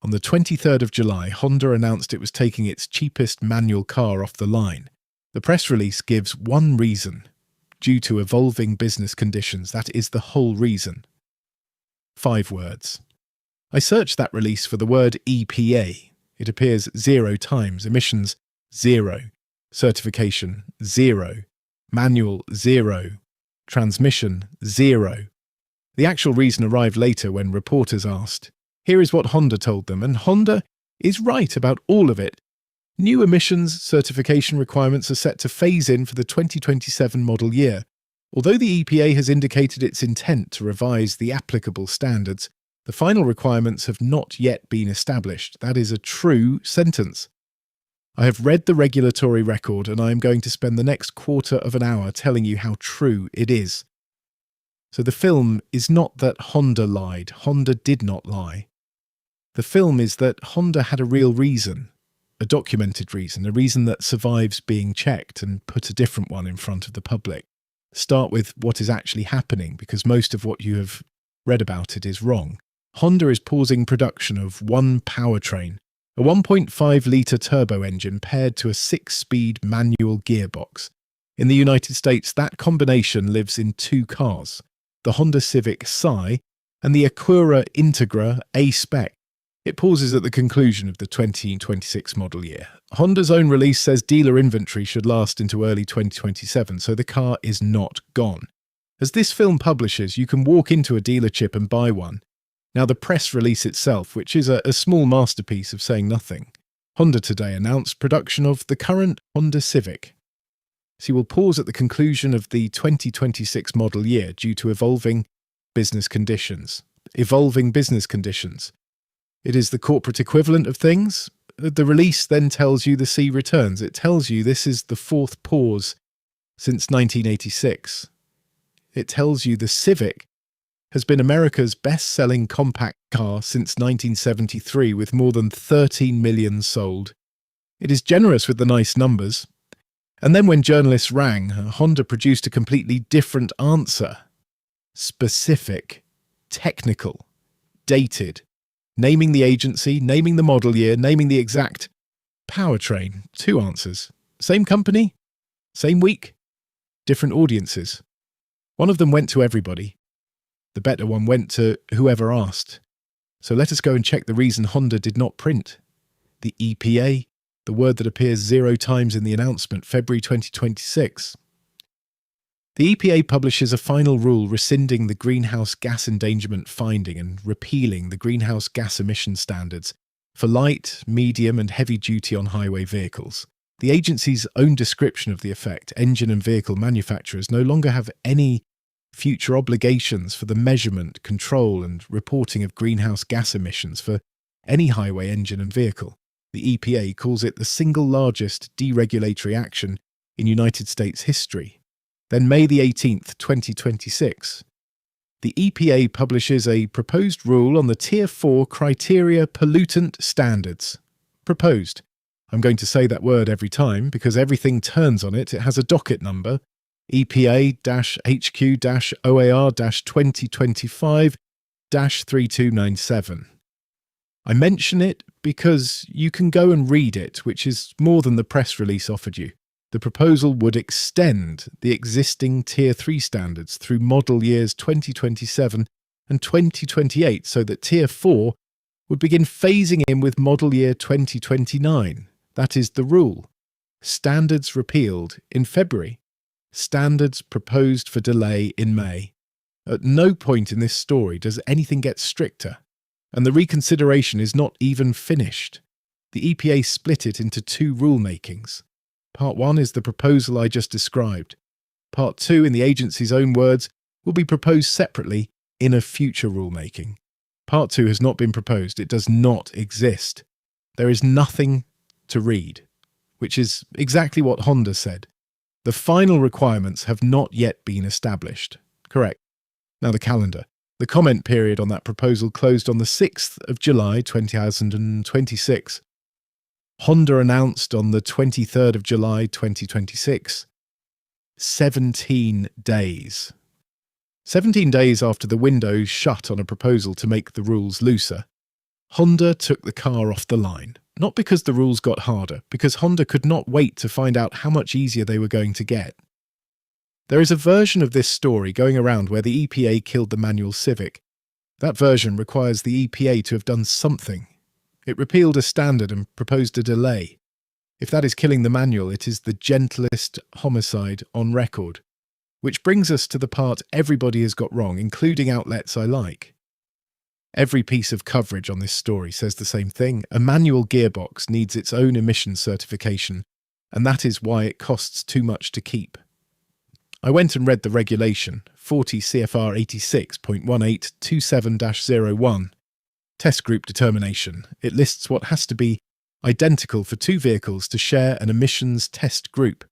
On the 23rd of July, Honda announced it was taking its cheapest manual car off the line. The press release gives one reason: due to evolving business conditions. That is the whole reason. 5 words. I searched that release for the word EPA. It appears 0 times. Emissions, 0. Certification, 0. Manual, 0. Transmission, 0. The actual reason arrived later when reporters asked. Here is what Honda told them, and Honda is right about all of it. New emissions certification requirements are set to phase in for the 2027 model year. Although the EPA has indicated its intent to revise the applicable standards, the final requirements have not yet been established. That is a true sentence. I have read the regulatory record, and I am going to spend the next quarter of an hour telling you how true it is. So the film is not that Honda lied. Honda did not lie. The film is that Honda had a real reason, a documented reason, a reason that survives being checked, and put a different one in front of the public. Start with what is actually happening, because most of what you have read about it is wrong. Honda is pausing production of one powertrain, a 1.5-litre turbo engine paired to a 6-speed manual gearbox. In the United States, that combination lives in 2 cars, the Honda Civic Si and the Acura Integra A-Spec. It pauses at the conclusion of the 2026 model year. Honda's own release says dealer inventory should last into early 2027, so the car is not gone. As this film publishes, you can walk into a dealership and buy one. Now, the press release itself, which is a small masterpiece of saying nothing. Honda today announced production of the current Honda Civic. So will pause at the conclusion of the 2026 model year due to evolving business conditions. Evolving business conditions. It is the corporate equivalent of things. The release then tells you the C returns. It tells you this is the 4th pause since 1986. It tells you the Civic has been America's best-selling compact car since 1973 with more than 13 million sold. It is generous with the nice numbers. And then when journalists rang, Honda produced a completely different answer. Specific, technical, dated. Naming the agency, naming the model year, naming the exact powertrain. 2 answers. Same company, same week, different audiences. One of them went to everybody. The better one went to whoever asked. So let us go and check the reason Honda did not print. The EPA, the word that appears 0 times in the announcement, February 2026. The EPA publishes a final rule rescinding the greenhouse gas endangerment finding and repealing the greenhouse gas emission standards for light, medium and heavy-duty on-highway vehicles. The agency's own description of the effect, engine and vehicle manufacturers no longer have any future obligations for the measurement, control and reporting of greenhouse gas emissions for any highway engine and vehicle. The EPA calls it the single largest deregulatory action in United States history. Then May the 18th, 2026, the EPA publishes a proposed rule on the Tier 4 criteria pollutant standards. Proposed. I'm going to say that word every time because everything turns on it. It has a docket number, EPA-HQ-OAR-2025-3297. I mention it because you can go and read it, which is more than the press release offered you. The proposal would extend the existing Tier 3 standards through model years 2027 and 2028 so that Tier 4 would begin phasing in with model year 2029. That is the rule. Standards repealed in February. Standards proposed for delay in May. At no point in this story does anything get stricter, and the reconsideration is not even finished. The EPA split it into 2 rulemakings. Part 1 is the proposal I just described. Part 2, in the agency's own words, will be proposed separately in a future rulemaking. Part 2 has not been proposed. It does not exist. There is nothing to read, which is exactly what Honda said. The final requirements have not yet been established. Correct. Now the calendar. The comment period on that proposal closed on the 6th of July 2026. Honda announced on the 23rd of July 2026. 17 days. 17 days after the window shut on a proposal to make the rules looser. Honda took the car off the line, not because the rules got harder, because Honda could not wait to find out how much easier they were going to get. There is a version of this story going around where the EPA killed the manual Civic. That version requires the EPA to have done something. It repealed a standard and proposed a delay. If that is killing the manual, it is the gentlest homicide on record. Which brings us to the part everybody has got wrong, including outlets I like. Every piece of coverage on this story says the same thing. A manual gearbox needs its own emissions certification, and that is why it costs too much to keep. I went and read the regulation, 40 CFR 86.1827-01. Test group determination. It lists what has to be identical for two vehicles to share an emissions test group.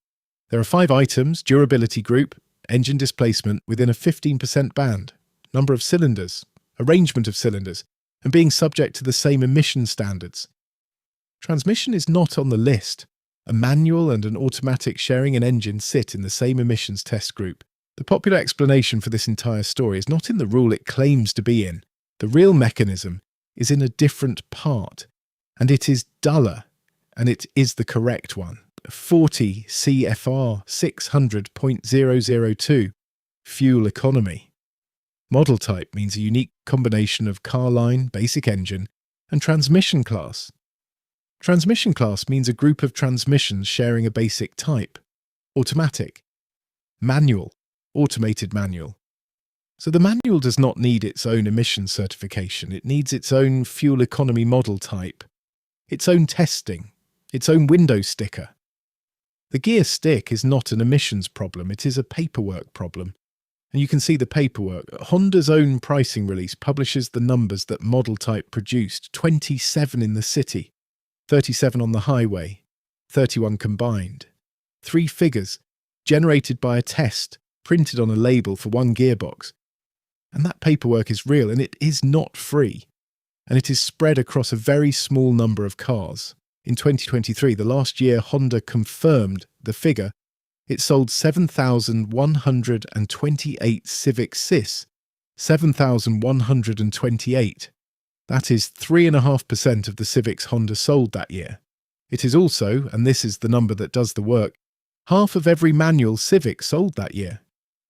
There are 5 items: durability group, engine displacement within a 15% band, number of cylinders, arrangement of cylinders, and being subject to the same emission standards. Transmission is not on the list. A manual and an automatic sharing an engine sit in the same emissions test group. The popular explanation for this entire story is not in the rule it claims to be in. The real mechanism is in a different part, and it is duller, and it is the correct one. 40 CFR 600.002, fuel economy. Model type means a unique combination of car line, basic engine, and transmission class. Transmission class means a group of transmissions sharing a basic type. Automatic. Manual. Automated manual. So the manual does not need its own emissions certification. It needs its own fuel economy model type, its own testing, its own window sticker. The gear stick is not an emissions problem, it is a paperwork problem. And you can see the paperwork. Honda's own pricing release publishes the numbers that model type produced: 27 in the city, 37 on the highway, 31 combined. 3 figures, generated by a test, printed on a label for one gearbox. And that paperwork is real, and it is not free. And it is spread across a very small number of cars. In 2023, the last year Honda confirmed the figure, it sold 7,128 Civic Si. 7,128. That is 3.5% of the Civics Honda sold that year. It is also, and this is the number that does the work, half of every manual Civic sold that year.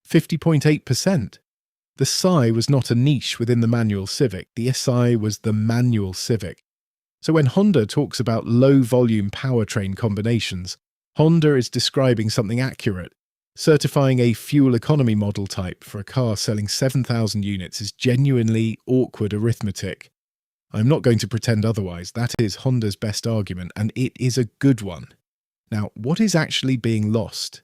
50.8%. The Si was not a niche within the manual Civic. The Si was the manual Civic. So when Honda talks about low-volume powertrain combinations, Honda is describing something accurate. Certifying a fuel economy model type for a car selling 7,000 units is genuinely awkward arithmetic. I'm not going to pretend otherwise. That is Honda's best argument, and it is a good one. Now, what is actually being lost?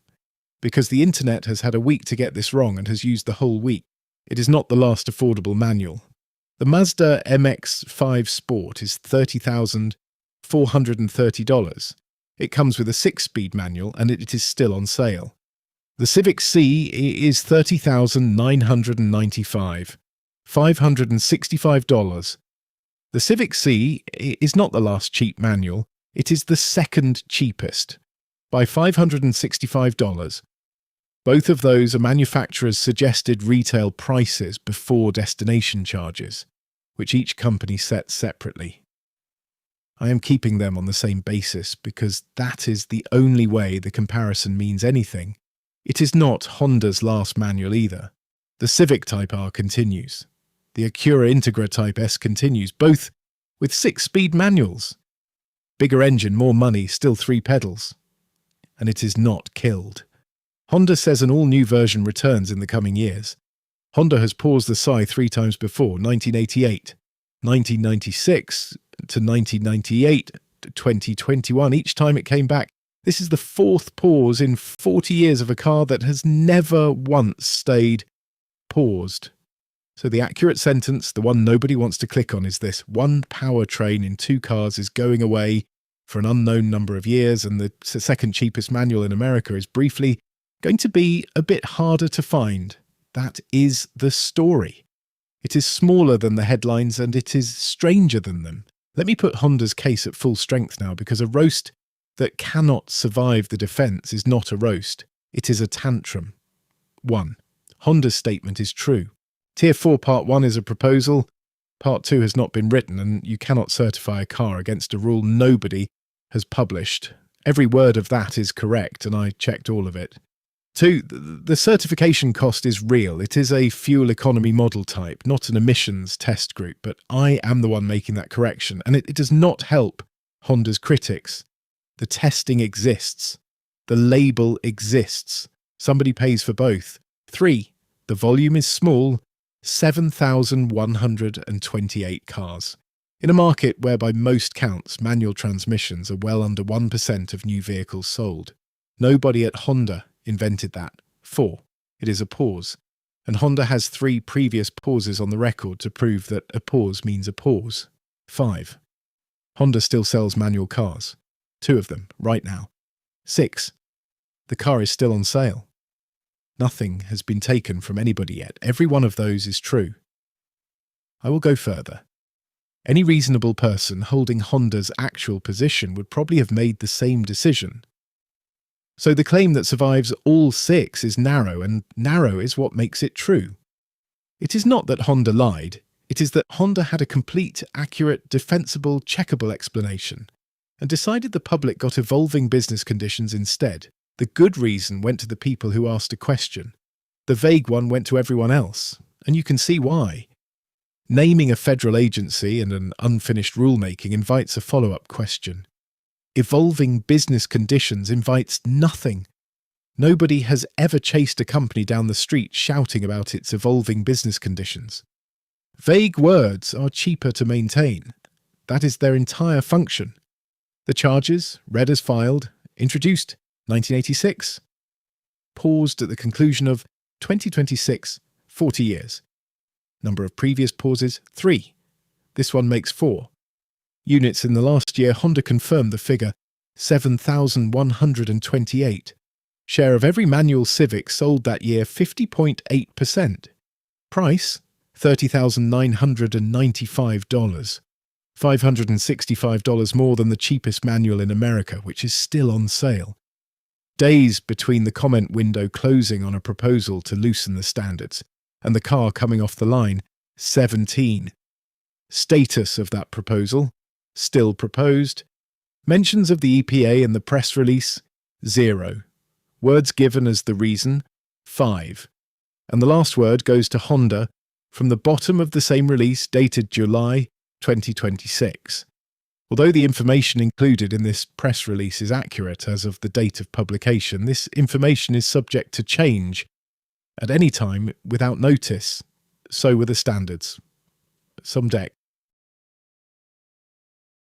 Because the internet has had a week to get this wrong and has used the whole week. It is not the last affordable manual. The Mazda MX-5 Sport is $30,430. It comes with a 6-speed manual and it is still on sale. The Civic Si is $30,995, $565. The Civic Si is not the last cheap manual, it is the second cheapest, by $565. Both of those are manufacturers' suggested retail prices before destination charges, which each company sets separately. I am keeping them on the same basis because that is the only way the comparison means anything. It is not Honda's last manual either. The Civic Type R continues. The Acura Integra Type S continues, both with 6-speed manuals. Bigger engine, more money, still 3 pedals. And it is not killed. Honda says an all-new version returns in the coming years. Honda has paused the Si 3 times before: 1988, 1996 to 1998, 2021. Each time it came back. This is the 4th pause in 40 years of a car that has never once stayed paused. So the accurate sentence, the one nobody wants to click on, is this: one powertrain in 2 cars is going away for an unknown number of years, and the second cheapest manual in America is briefly going to be a bit harder to find. That is the story. It is smaller than the headlines and it is stranger than them. Let me put Honda's case at full strength now, because a roast that cannot survive the defence is not a roast. It is a tantrum. 1. Honda's statement is true. Tier 4 Part 1 is a proposal. Part 2 has not been written, and you cannot certify a car against a rule nobody has published. Every word of that is correct, and I checked all of it. 2. The certification cost is real. It is a fuel economy model type, not an emissions test group, but I am the one making that correction, and it does not help Honda's critics. The testing exists. The label exists. Somebody pays for both. 3. The volume is small, 7,128 cars. In a market where by most counts manual transmissions are well under 1% of new vehicles sold. Nobody at Honda invented that. 4. It is a pause. And Honda has 3 previous pauses on the record to prove that a pause means a pause. 5. Honda still sells manual cars. 2 of them, right now. 6. The car is still on sale. Nothing has been taken from anybody yet. Every one of those is true. I will go further. Any reasonable person holding Honda's actual position would probably have made the same decision. So the claim that survives all 6 is narrow, and narrow is what makes it true. It is not that Honda lied. It is that Honda had a complete, accurate, defensible, checkable explanation, and decided the public got evolving business conditions instead. The good reason went to the people who asked a question. The vague one went to everyone else, and you can see why. Naming a federal agency and an unfinished rulemaking invites a follow-up question. Evolving business conditions invites nothing. Nobody has ever chased a company down the street shouting about its evolving business conditions. Vague words are cheaper to maintain. That is their entire function. The charges, read as filed, introduced 1986, paused at the conclusion of 2026, 40 years. Number of previous pauses, 3. This one makes 4. Units in the last year, Honda confirmed the figure, 7,128. Share of every manual Civic sold that year, 50.8%. Price, $30,995. $565 more than the cheapest manual in America, which is still on sale. Days between the comment window closing on a proposal to loosen the standards and the car coming off the line, 17. Status of that proposal, still proposed. Mentions of the EPA in the press release, 0. Words given as the reason, 5. And the last word goes to Honda from the bottom of the same release dated July 2026. Although the information included in this press release is accurate as of the date of publication, this information is subject to change at any time without notice. So were the standards. Some deck.